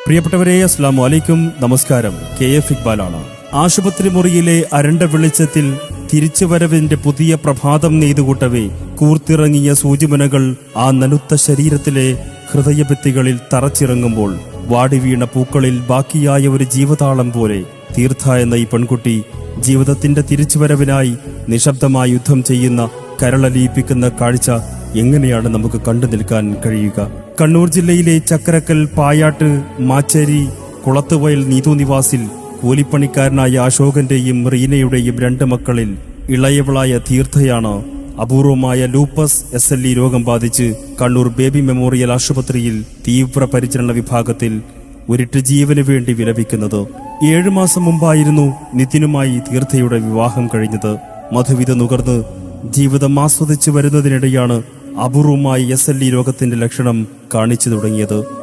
പ്രിയപ്പെട്ടവരെ, അസ്സലാമു അലൈക്കും. നമസ്കാരം. KF ഇക്ബാലാണ്. ആശുപത്രി മുറിയിലെ അരണ്ട വെളിച്ചത്തിൽ തിരിച്ചുവരവിന്റെ പുതിയ പ്രഭാതം നെയ്തുകൂട്ടവേ കൂർത്തിറങ്ങിയ സൂചിമുനകൾ ആ നനുത്ത ശരീരത്തിലെ ഹൃദയഭിത്തികളിൽ തറച്ചിറങ്ങുമ്പോൾ വാടിവീണ പൂക്കളിൽ ബാക്കിയായ ഒരു ജീവതാളം പോലെ തീർത്ഥ എന്ന ഈ പെൺകുട്ടി ജീവിതത്തിന്റെ തിരിച്ചുവരവിനായി നിശബ്ദമായി യുദ്ധം ചെയ്യുന്ന കരളലിയിപ്പിക്കുന്ന കാഴ്ച എങ്ങനെയാണ് നമുക്ക് കണ്ടു നിൽക്കാൻ കഴിയുക? കണ്ണൂർ ജില്ലയിലെ ചക്കരക്കൽ, പായാട്ട്, മാച്ചേരി, കുളത്തുവയൽ നീതു നിവാസിൽ കൂലിപ്പണിക്കാരനായ അശോകന്റെയും റീനയുടെയും 2 മക്കളിൽ ഇളയവളായ തീർത്ഥയാണ് അപൂർവമായ ലൂപ്പസ് SLE രോഗം ബാധിച്ച് കണ്ണൂർ ബേബി മെമ്മോറിയൽ ആശുപത്രിയിൽ തീവ്രപരിചരണ വിഭാഗത്തിൽ ഒരിട്ട് ജീവന് വേണ്ടി വിലപിക്കുന്നത്. 7 മാസം മുമ്പായിരുന്നു നിതിനുമായി തീർത്ഥയുടെ വിവാഹം കഴിഞ്ഞത്. മധുവിധ നുകർന്ന് ജീവിതം ആസ്വദിച്ചു വരുന്നതിനിടെയാണ് അപൂർവമായി SLE രോഗത്തിന്റെ ലക്ഷണം കാണിച്ചു തുടങ്ങിയത്.